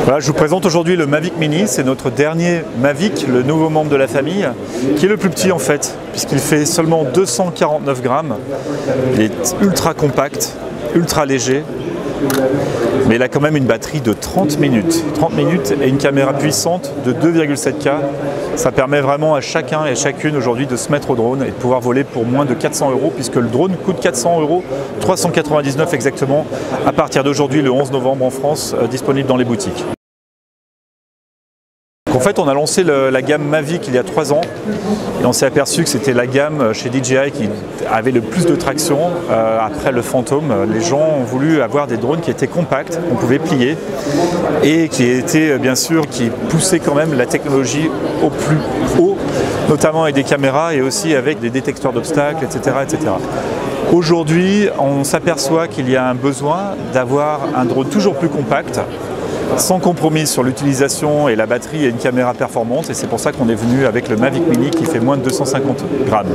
Voilà, je vous présente aujourd'hui le Mavic Mini, c'est notre dernier Mavic, le nouveau membre de la famille, qui est le plus petit en fait, puisqu'il fait seulement 249 grammes, il est ultra compact, ultra léger, mais il a quand même une batterie de 30 minutes. 30 minutes et une caméra puissante de 2,7K, ça permet vraiment à chacun et à chacune aujourd'hui de se mettre au drone et de pouvoir voler pour moins de 400 €, puisque le drone coûte 400 €, 399 exactement, à partir d'aujourd'hui le 11 novembre en France, disponible dans les boutiques. En fait, on a lancé la gamme Mavic il y a 3 ans et on s'est aperçu que c'était la gamme chez DJI qui avait le plus de traction après le Phantom. Les gens ont voulu avoir des drones qui étaient compacts, qu'on pouvait plier et qui étaient bien sûr, qui poussaient quand même la technologie au plus haut, notamment avec des caméras et aussi avec des détecteurs d'obstacles, etc., etc. Aujourd'hui, on s'aperçoit qu'il y a un besoin d'avoir un drone toujours plus compact, sans compromis sur l'utilisation et la batterie et une caméra performante, et c'est pour ça qu'on est venu avec le Mavic Mini qui fait moins de 250 grammes.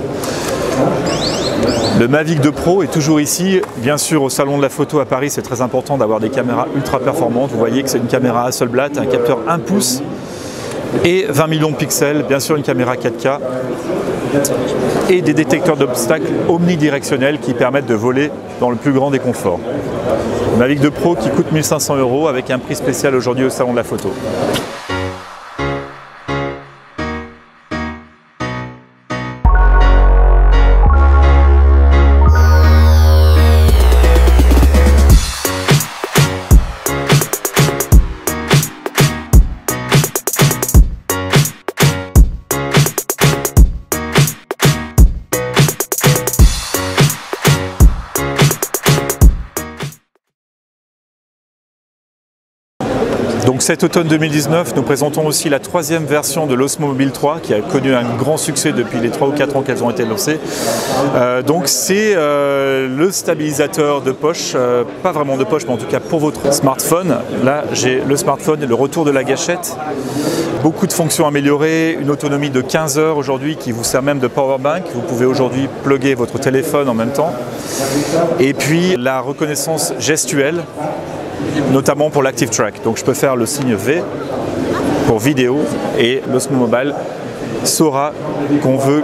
Le Mavic 2 Pro est toujours ici, bien sûr au salon de la photo à Paris, c'est très important d'avoir des caméras ultra performantes. Vous voyez que c'est une caméra Hasselblad, un capteur 1 pouce et 20 millions de pixels, bien sûr une caméra 4K et des détecteurs d'obstacles omnidirectionnels qui permettent de voler dans le plus grand des conforts. Le Mavic 2 Pro qui coûte 1 500 € avec un prix spécial aujourd'hui au salon de la photo. Donc cet automne 2019, nous présentons aussi la 3e version de l'Osmo Mobile 3 qui a connu un grand succès depuis les 3 ou 4 ans qu'elles ont été lancées. Donc c'est le stabilisateur de poche, pas vraiment de poche mais en tout cas pour votre smartphone. Là j'ai le smartphone et le retour de la gâchette. Beaucoup de fonctions améliorées, une autonomie de 15 heures aujourd'hui qui vous sert même de powerbank. Vous pouvez aujourd'hui plugger votre téléphone en même temps. Et puis la reconnaissance gestuelle, notamment pour l'Active Track. Donc je peux faire le signe V pour vidéo et l'Osmo Mobile saura qu'on veut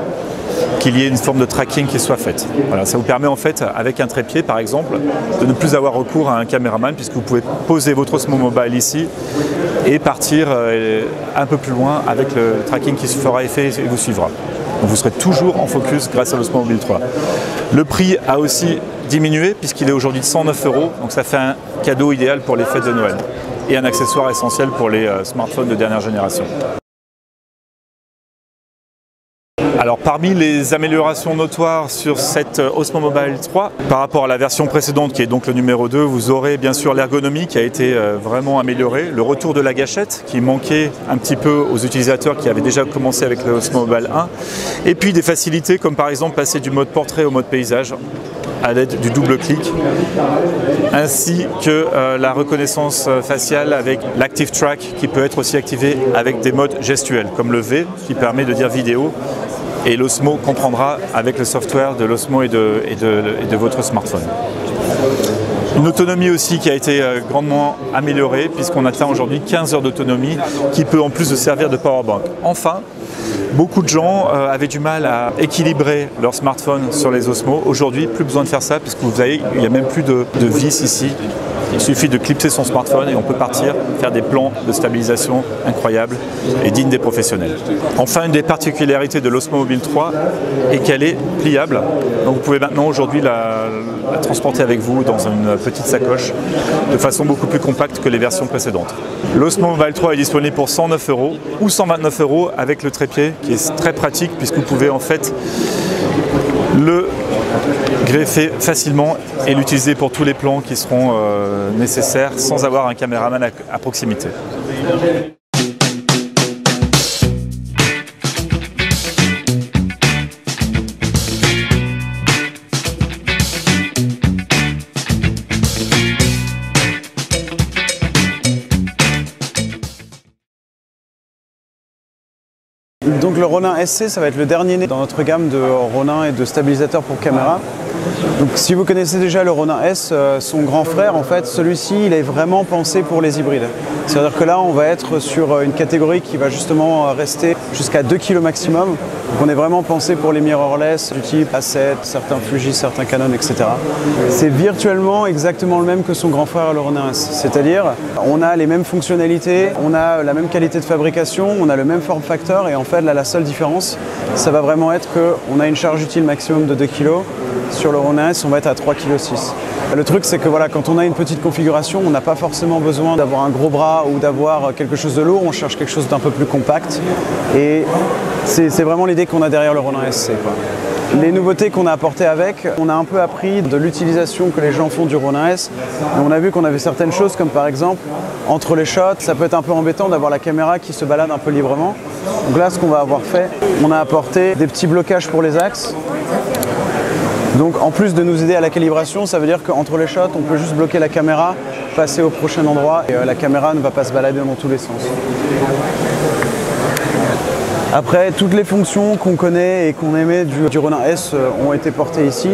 qu'il y ait une forme de tracking qui soit faite. Voilà, ça vous permet en fait, avec un trépied par exemple, de ne plus avoir recours à un caméraman puisque vous pouvez poser votre Osmo Mobile ici et partir un peu plus loin avec le tracking qui se fera effet et vous suivra. Donc vous serez toujours en focus grâce à l'Osmo Mobile 3. Le prix a aussi diminué puisqu'il est aujourd'hui de 109 €, donc ça fait un cadeau idéal pour les fêtes de Noël et un accessoire essentiel pour les smartphones de dernière génération. Alors parmi les améliorations notoires sur cette Osmo Mobile 3, par rapport à la version précédente qui est donc le numéro 2, vous aurez bien sûr l'ergonomie qui a été vraiment améliorée, le retour de la gâchette qui manquait un petit peu aux utilisateurs qui avaient déjà commencé avec le Osmo Mobile 1, et puis des facilités comme par exemple passer du mode portrait au mode paysage à l'aide du double clic, ainsi que la reconnaissance faciale avec l'Active Track qui peut être aussi activé avec des modes gestuels comme le V qui permet de dire vidéo. Et l'Osmo comprendra avec le software de l'Osmo et de votre smartphone. Une autonomie aussi qui a été grandement améliorée puisqu'on atteint aujourd'hui 15 heures d'autonomie qui peut en plus de servir de powerbank. Enfin, beaucoup de gens avaient du mal à équilibrer leur smartphone sur les Osmo. Aujourd'hui, plus besoin de faire ça puisque vous voyez, il n'y a même plus de vis ici. Il suffit de clipser son smartphone et on peut partir faire des plans de stabilisation incroyables et dignes des professionnels. Enfin, une des particularités de l'Osmo Mobile 3 est qu'elle est pliable. Donc vous pouvez maintenant aujourd'hui la transporter avec vous dans une petite sacoche de façon beaucoup plus compacte que les versions précédentes. L'Osmo Mobile 3 est disponible pour 109 € ou 129 € avec le trépied qui est très pratique puisque vous pouvez en fait le greffer facilement et l'utiliser pour tous les plans qui seront nécessaires sans avoir un caméraman à proximité. Donc le Ronin SC, ça va être le dernier né dans notre gamme de Ronin et de stabilisateurs pour caméra. Donc si vous connaissez déjà le Ronin S, son grand frère, en fait, celui-ci, il est vraiment pensé pour les hybrides. C'est-à-dire que là, on va être sur une catégorie qui va justement rester jusqu'à 2 kg maximum. Donc on est vraiment pensé pour les mirrorless du type A7, certains Fuji, certains Canon, etc. C'est virtuellement exactement le même que son grand frère, le Ronin S. C'est-à-dire, on a les mêmes fonctionnalités, on a la même qualité de fabrication, on a le même form factor et en fait, là, la seule différence, ça va vraiment être qu'on a une charge utile maximum de 2 kg. Sur le Ronin S, on va être à 3,6 kg. Le truc, c'est que voilà, quand on a une petite configuration, on n'a pas forcément besoin d'avoir un gros bras ou d'avoir quelque chose de lourd, on cherche quelque chose d'un peu plus compact. Et c'est vraiment l'idée qu'on a derrière le Ronin SC, quoi. Les nouveautés qu'on a apportées avec, on a un peu appris de l'utilisation que les gens font du Ronin S. Et on a vu qu'on avait certaines choses comme par exemple, entre les shots, ça peut être un peu embêtant d'avoir la caméra qui se balade un peu librement. Donc là, ce qu'on va avoir fait, on a apporté des petits blocages pour les axes. Donc en plus de nous aider à la calibration, ça veut dire qu'entre les shots, on peut juste bloquer la caméra, passer au prochain endroit et la caméra ne va pas se balader dans tous les sens. Après, toutes les fonctions qu'on connaît et qu'on aimait du Ronin S ont été portées ici.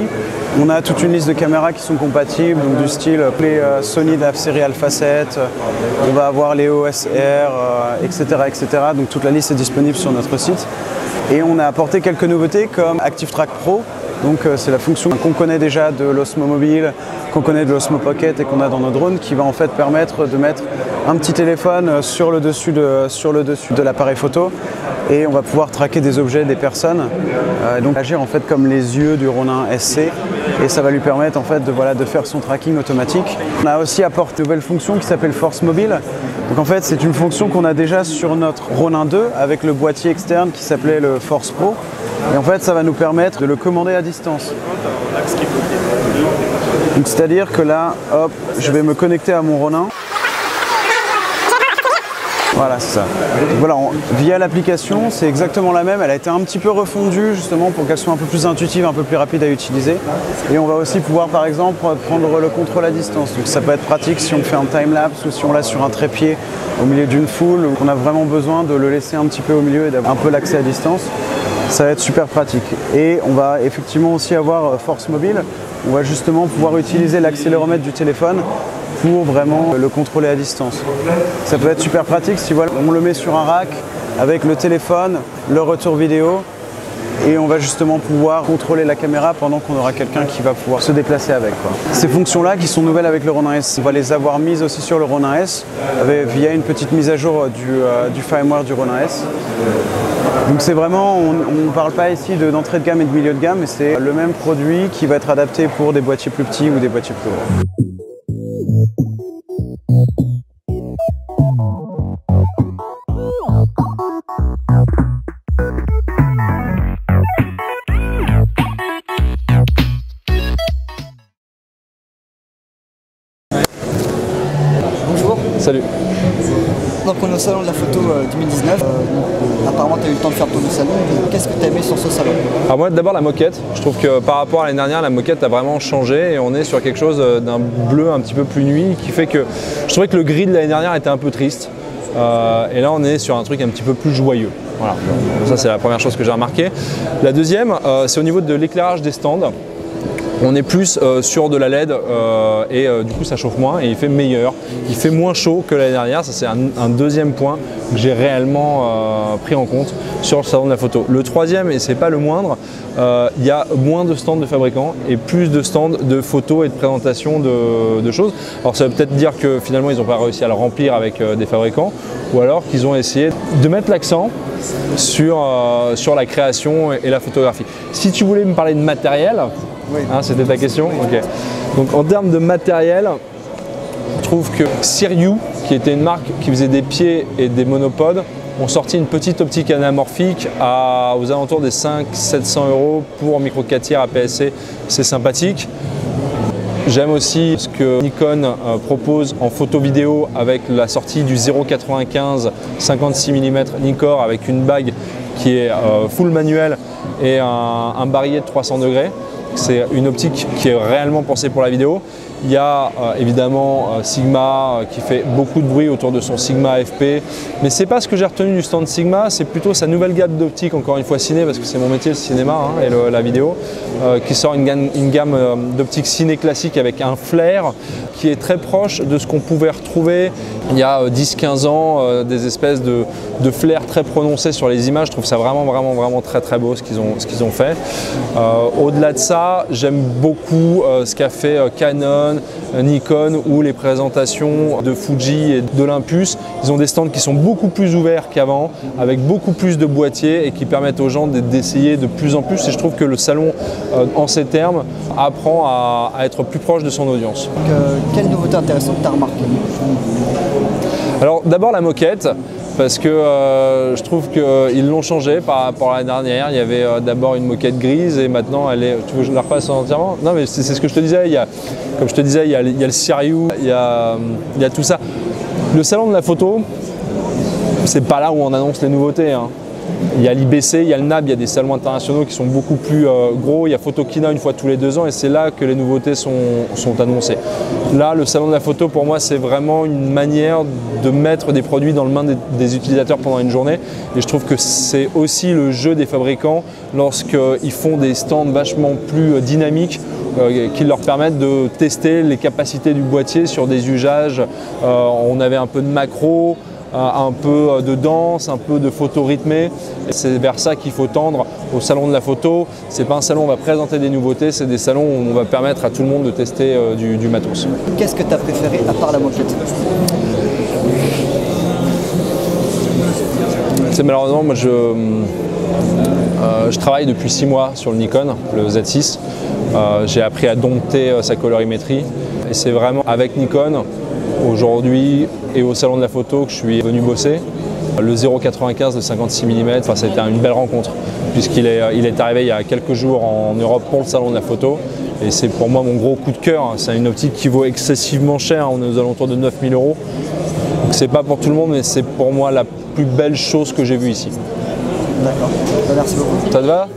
On a toute une liste de caméras qui sont compatibles, donc du style les Sony de la série Alpha 7, on va avoir les OS R, etc., etc. Donc toute la liste est disponible sur notre site. Et on a apporté quelques nouveautés comme Active Track Pro. Donc c'est la fonction qu'on connaît déjà de l'Osmo Mobile, qu'on connaît de l'Osmo Pocket et qu'on a dans nos drones qui va en fait permettre de mettre un petit téléphone sur le dessus de l'appareil photo et on va pouvoir traquer des objets, des personnes, donc agir en fait comme les yeux du Ronin SC et ça va lui permettre en fait de faire son tracking automatique. On a aussi apporté une nouvelle fonction qui s'appelle Force Mobile. Donc en fait c'est une fonction qu'on a déjà sur notre Ronin 2 avec le boîtier externe qui s'appelait le Force Pro. Et en fait, ça va nous permettre de le commander à distance. Donc c'est-à-dire que là, hop, je vais me connecter à mon Ronin. Voilà, c'est ça. Donc voilà, via l'application, c'est exactement la même. Elle a été un petit peu refondue justement pour qu'elle soit un peu plus intuitive, un peu plus rapide à utiliser. Et on va aussi pouvoir, par exemple, prendre le contrôle à distance. Donc ça peut être pratique si on fait un time-lapse ou si on l'a sur un trépied au milieu d'une foule ou qu'on a vraiment besoin de le laisser un petit peu au milieu et d'avoir un peu l'accès à distance. Ça va être super pratique. Et on va effectivement aussi avoir Force Mobile. On va justement pouvoir utiliser l'accéléromètre du téléphone pour vraiment le contrôler à distance. Ça peut être super pratique si voilà, on le met sur un rack avec le téléphone, le retour vidéo et on va justement pouvoir contrôler la caméra pendant qu'on aura quelqu'un qui va pouvoir se déplacer avec, quoi. Ces fonctions-là qui sont nouvelles avec le Ronin S, on va les avoir mises aussi sur le Ronin S via une petite mise à jour du firmware du Ronin S. Donc c'est vraiment, on ne parle pas ici d'entrée de gamme et de milieu de gamme, mais c'est le même produit qui va être adapté pour des boîtiers plus petits ou des boîtiers plus gros. Bonjour. Salut. Donc on est au salon de la photo 2019. Apparemment tu as eu le temps de faire tout le salon. Qu'est-ce que tu as aimé sur ce salon? Alors moi d'abord la moquette. Je trouve que par rapport à l'année dernière, la moquette a vraiment changé et on est sur quelque chose d'un bleu un petit peu plus nuit qui fait que je trouvais que le gris de l'année dernière était un peu triste. Et là on est sur un truc un petit peu plus joyeux. Voilà. Donc ça c'est la première chose que j'ai remarqué. La deuxième, c'est au niveau de l'éclairage des stands. On est plus sur de la LED et du coup ça chauffe moins et il fait meilleur. Il fait moins chaud que l'année dernière, ça c'est un deuxième point que j'ai réellement pris en compte sur le salon de la photo. Le troisième, et c'est pas le moindre, il y a moins de stands de fabricants et plus de stands de photos et de présentation de choses. Alors ça veut peut-être dire que finalement ils n'ont pas réussi à le remplir avec des fabricants ou alors qu'ils ont essayé de mettre l'accent sur la création et la photographie. Si tu voulais me parler de matériel, Oui. hein, c'était ta question? Ok. Donc en termes de matériel, je trouve que Siryu, qui était une marque qui faisait des pieds et des monopodes, ont sorti une petite optique anamorphique aux alentours des 500-700 € pour micro 4 tiers APS-C. C'est sympathique. J'aime aussi ce que Nikon propose en photo vidéo avec la sortie du 0,95 56 mm Nikkor avec une bague qui est full manuel et un barillet de 300 degrés. C'est une optique qui est réellement pensée pour la vidéo. Il y a évidemment Sigma qui fait beaucoup de bruit autour de son Sigma FP, mais c'est pas ce que j'ai retenu du stand Sigma, c'est plutôt sa nouvelle gamme d'optique, encore une fois ciné, parce que c'est mon métier le cinéma hein, et la vidéo, qui sort une gamme d'optique ciné classique avec un flair qui est très proche de ce qu'on pouvait retrouver il y a 10-15 ans, des espèces de flair très prononcés sur les images. Je trouve ça vraiment très beau ce qu'ils ont fait. Au-delà de ça, j'aime beaucoup ce qu'a fait Canon, Nikon ou les présentations de Fuji et d'Olympus. Ils ont des stands qui sont beaucoup plus ouverts qu'avant, avec beaucoup plus de boîtiers et qui permettent aux gens d'essayer de plus en plus. Et je trouve que le salon, en ces termes, apprend à être plus proche de son audience. Donc, quelle nouveauté intéressante tu as remarqué? Alors d'abord la moquette, parce que je trouve qu'ils l'ont changé par rapport à l'année dernière. Il y avait d'abord une moquette grise et maintenant elle est... Tu veux que je la repasse entièrement? Non mais c'est ce que je te disais, comme je te disais, il y a le Siryu, il y a tout ça. Le salon de la photo, c'est pas là où on annonce les nouveautés, hein. Il y a l'IBC, il y a le NAB, il y a des salons internationaux qui sont beaucoup plus gros. Il y a Photokina une fois tous les 2 ans et c'est là que les nouveautés sont annoncées. Là, le salon de la photo, pour moi, c'est vraiment une manière de mettre des produits dans les mains des utilisateurs pendant une journée. Et je trouve que c'est aussi le jeu des fabricants lorsqu'ils font des stands vachement plus dynamiques qui leur permettent de tester les capacités du boîtier sur des usages. On avait un peu de macro, un peu de danse, un peu de photo rythmée. C'est vers ça qu'il faut tendre au salon de la photo. C'est pas un salon où on va présenter des nouveautés, c'est des salons où on va permettre à tout le monde de tester du matos. Qu'est-ce que tu as préféré à part la moquette? C'est malheureusement, moi je travaille depuis 6 mois sur le Nikon, le Z6. J'ai appris à dompter sa colorimétrie et c'est vraiment avec Nikon aujourd'hui et au salon de la photo que je suis venu bosser. Le 0,95 de 56 mm, c'était une belle rencontre puisqu'il est arrivé il y a quelques jours en Europe pour le salon de la photo et c'est pour moi mon gros coup de cœur. C'est une optique qui vaut excessivement cher, on est aux alentours de 9 000 €. Donc c'est pas pour tout le monde mais c'est pour moi la plus belle chose que j'ai vue ici. D'accord, merci beaucoup. Ça te va ?